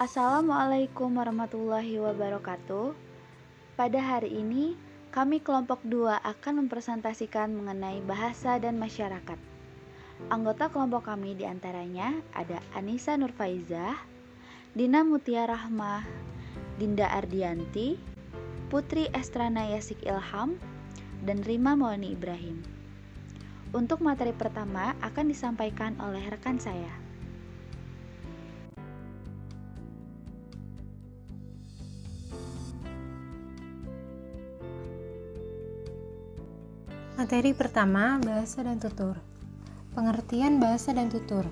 Assalamualaikum warahmatullahi wabarakatuh. Pada hari ini, kami kelompok 2 akan mempresentasikan mengenai bahasa dan masyarakat. Anggota kelompok kami diantaranya ada Anissa Nurfaizah, Dina Mutia Rahmah, Dinda Ardianti, Putri Estrana Yasik Ilham, dan Rima Maulani Ibrahim. Untuk materi pertama akan disampaikan oleh rekan saya. Materi pertama, bahasa dan tutur. Pengertian bahasa dan tutur.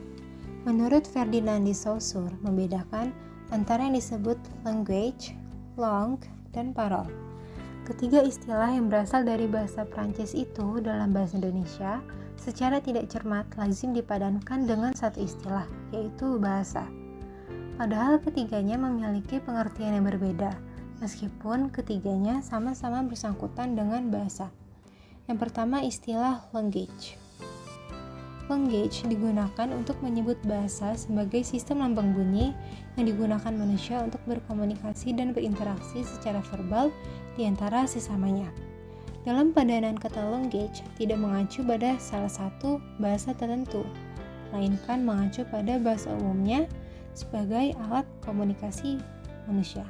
Menurut Ferdinand de Saussure, membedakan antara yang disebut language, langue, dan parole. Ketiga istilah yang berasal dari bahasa Prancis itu dalam bahasa Indonesia secara tidak cermat lazim dipadankan dengan satu istilah, yaitu bahasa. Padahal ketiganya memiliki pengertian yang berbeda, meskipun ketiganya sama-sama bersangkutan dengan bahasa. Yang pertama, istilah language. Language digunakan untuk menyebut bahasa sebagai sistem lambang bunyi yang digunakan manusia untuk berkomunikasi dan berinteraksi secara verbal di antara sesamanya. Dalam padanan kata language tidak mengacu pada salah satu bahasa tertentu, melainkan mengacu pada bahasa umumnya sebagai alat komunikasi manusia.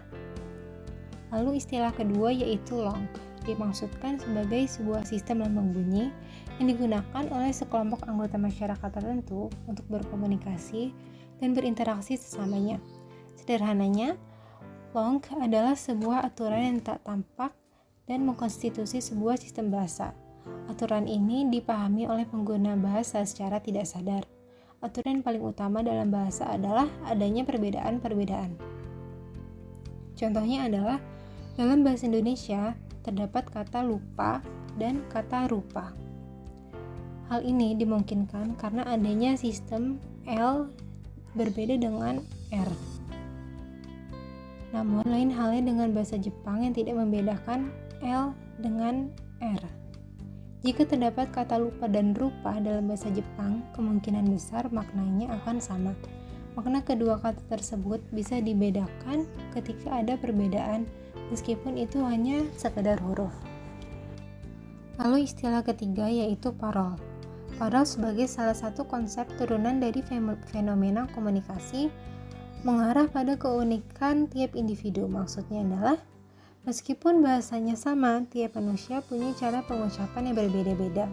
Lalu istilah kedua yaitu langue. Dimaksudkan sebagai sebuah sistem lambang bunyi yang digunakan oleh sekelompok anggota masyarakat tertentu untuk berkomunikasi dan berinteraksi sesamanya. Sederhananya, langue adalah sebuah aturan yang tak tampak dan mengkonstitusi sebuah sistem bahasa. Aturan ini dipahami oleh pengguna bahasa secara tidak sadar. Aturan yang paling utama dalam bahasa adalah adanya perbedaan-perbedaan. Contohnya adalah dalam bahasa Indonesia terdapat kata lupa dan kata rupa. Hal ini dimungkinkan karena adanya sistem L berbeda dengan R. Namun lain halnya dengan bahasa Jepang yang tidak membedakan L dengan R. Jika terdapat kata lupa dan rupa dalam bahasa Jepang, kemungkinan besar maknanya akan sama. Makna kedua kata tersebut bisa dibedakan ketika ada perbedaan, meskipun itu hanya sekedar huruf. Lalu istilah ketiga yaitu parole. Parole sebagai salah satu konsep turunan dari fenomena komunikasi mengarah pada keunikan tiap individu. Maksudnya adalah meskipun bahasanya sama, tiap manusia punya cara pengucapan yang berbeda-beda.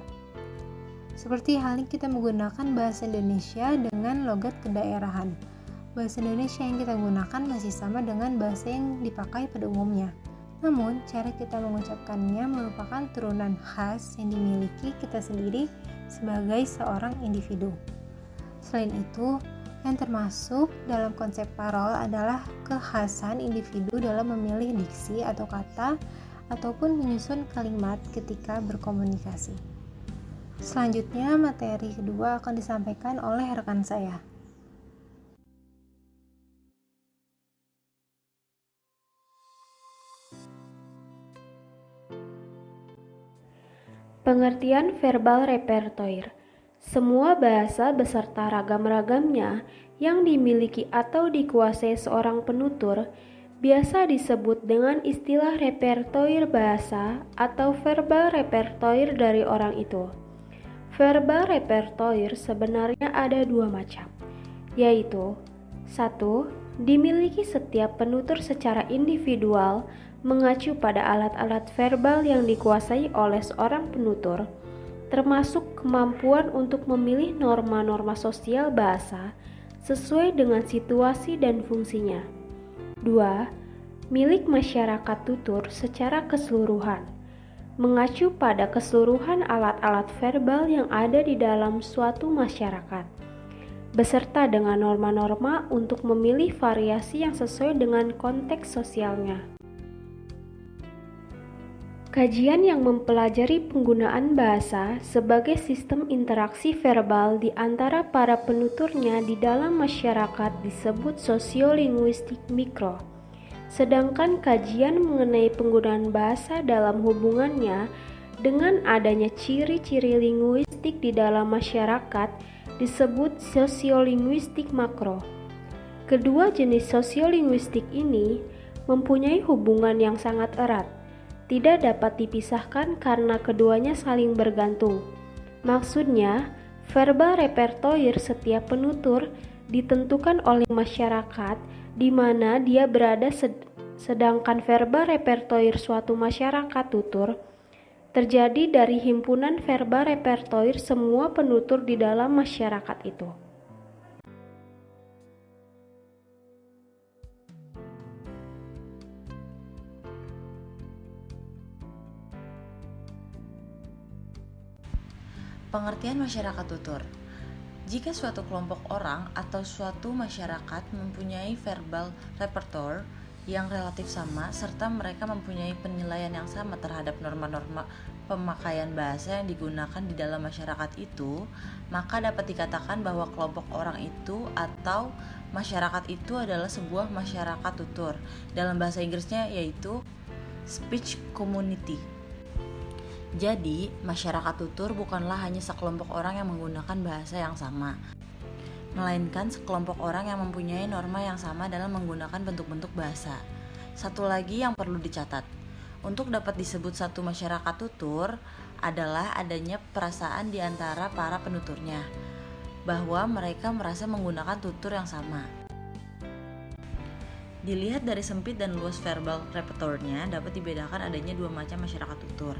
Seperti halnya kita menggunakan bahasa Indonesia dengan logat kedaerahan. Bahasa Indonesia yang kita gunakan masih sama dengan bahasa yang dipakai pada umumnya. Namun, cara kita mengucapkannya merupakan turunan khas yang dimiliki kita sendiri sebagai seorang individu. Selain itu, yang termasuk dalam konsep parole adalah kekhasan individu dalam memilih diksi atau kata ataupun menyusun kalimat ketika berkomunikasi. Selanjutnya, materi kedua akan disampaikan oleh rekan saya. Pengertian verbal repertoire. Semua bahasa beserta ragam-ragamnya yang dimiliki atau dikuasai seorang penutur biasa disebut dengan istilah repertoire bahasa atau verbal repertoire dari orang itu. Verbal repertoire sebenarnya ada dua macam, yaitu 1. Dimiliki setiap penutur secara individual mengacu pada alat-alat verbal yang dikuasai oleh seorang penutur, termasuk kemampuan untuk memilih norma-norma sosial bahasa sesuai dengan situasi dan fungsinya. 2. Milik masyarakat tutur secara keseluruhan, mengacu pada keseluruhan alat-alat verbal yang ada di dalam suatu masyarakat, beserta dengan norma-norma untuk memilih variasi yang sesuai dengan konteks sosialnya. Kajian yang mempelajari penggunaan bahasa sebagai sistem interaksi verbal di antara para penuturnya di dalam masyarakat disebut sosiolinguistik mikro. Sedangkan kajian mengenai penggunaan bahasa dalam hubungannya dengan adanya ciri-ciri linguistik di dalam masyarakat disebut sosiolinguistik makro. Kedua jenis sosiolinguistik ini mempunyai hubungan yang sangat erat, tidak dapat dipisahkan karena keduanya saling bergantung. Maksudnya, verbal repertoire setiap penutur ditentukan oleh masyarakat di mana dia berada, sedangkan verbal repertoire suatu masyarakat tutur terjadi dari himpunan verbal repertoire semua penutur di dalam masyarakat itu. Pengertian masyarakat tutur. Jika suatu kelompok orang atau suatu masyarakat mempunyai verbal repertoire yang relatif sama serta mereka mempunyai penilaian yang sama terhadap norma-norma pemakaian bahasa yang digunakan di dalam masyarakat itu, maka dapat dikatakan bahwa kelompok orang itu atau masyarakat itu adalah sebuah masyarakat tutur. Dalam bahasa Inggrisnya yaitu speech community. Jadi, masyarakat tutur bukanlah hanya sekelompok orang yang menggunakan bahasa yang sama, melainkan sekelompok orang yang mempunyai norma yang sama dalam menggunakan bentuk-bentuk bahasa. Satu lagi yang perlu dicatat, untuk dapat disebut satu masyarakat tutur adalah adanya perasaan di antara para penuturnya, bahwa mereka merasa menggunakan tutur yang sama. Dilihat dari sempit dan luas verbal repertoire-nya, dapat dibedakan adanya dua macam masyarakat tutur.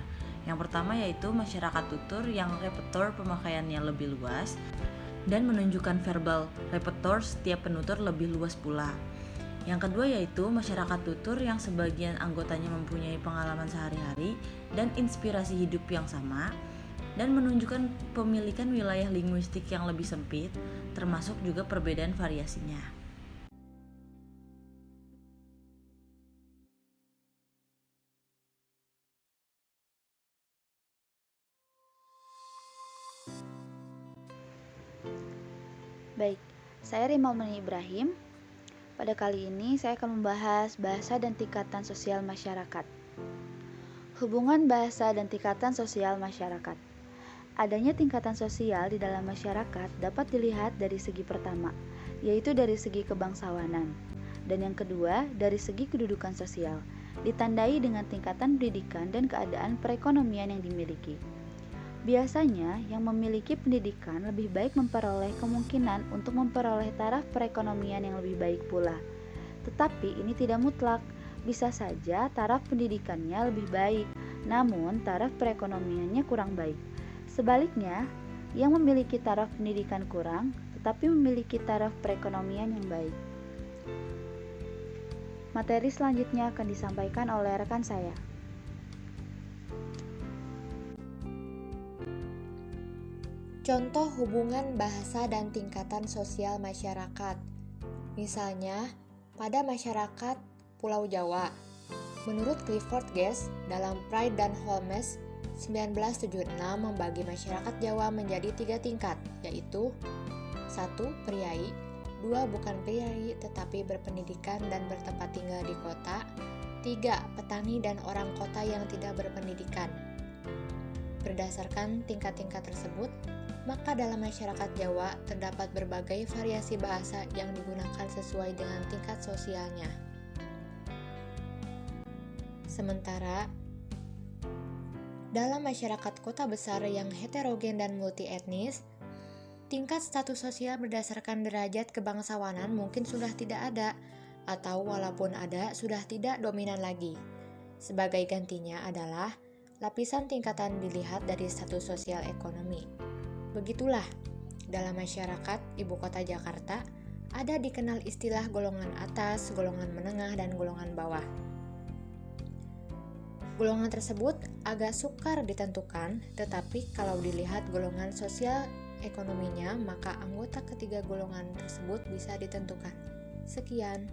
Yang pertama yaitu masyarakat tutur yang repertoire pemakaiannya lebih luas dan menunjukkan verbal repertoire setiap penutur lebih luas pula. Yang kedua yaitu masyarakat tutur yang sebagian anggotanya mempunyai pengalaman sehari-hari dan inspirasi hidup yang sama dan menunjukkan pemilikan wilayah linguistik yang lebih sempit, termasuk juga perbedaan variasinya. Baik, saya Rimaulmani Ibrahim. Pada kali ini saya akan membahas bahasa dan tingkatan sosial masyarakat. Hubungan bahasa dan tingkatan sosial masyarakat. Adanya tingkatan sosial di dalam masyarakat dapat dilihat dari segi pertama, yaitu dari segi kebangsawanan, dan yang kedua dari segi kedudukan sosial, ditandai dengan tingkatan pendidikan dan keadaan perekonomian yang dimiliki. Biasanya, yang memiliki pendidikan lebih baik memperoleh kemungkinan untuk memperoleh taraf perekonomian yang lebih baik pula. Tetapi ini tidak mutlak, bisa saja taraf pendidikannya lebih baik, namun taraf perekonomiannya kurang baik. Sebaliknya, yang memiliki taraf pendidikan kurang, tetapi memiliki taraf perekonomian yang baik. Materi selanjutnya akan disampaikan oleh rekan saya. Contoh hubungan bahasa dan tingkatan sosial masyarakat. Misalnya, pada masyarakat Pulau Jawa, menurut Clifford Guest dalam Pride dan Holmes 1976 membagi masyarakat Jawa menjadi 3 tingkat, yaitu 1. Priai, 2. Bukan priai tetapi berpendidikan dan bertempat tinggal di kota, 3. Petani dan orang kota yang tidak berpendidikan. Berdasarkan tingkat-tingkat tersebut, maka dalam masyarakat Jawa terdapat berbagai variasi bahasa yang digunakan sesuai dengan tingkat sosialnya. Sementara, dalam masyarakat kota besar yang heterogen dan multietnis, tingkat status sosial berdasarkan derajat kebangsawanan mungkin sudah tidak ada, atau walaupun ada, sudah tidak dominan lagi. Sebagai gantinya adalah lapisan tingkatan dilihat dari status sosial ekonomi. Begitulah, dalam masyarakat ibu kota Jakarta ada dikenal istilah golongan atas, golongan menengah, dan golongan bawah. Golongan tersebut agak sukar ditentukan, tetapi kalau dilihat golongan sosial ekonominya, maka anggota ketiga golongan tersebut bisa ditentukan. Sekian.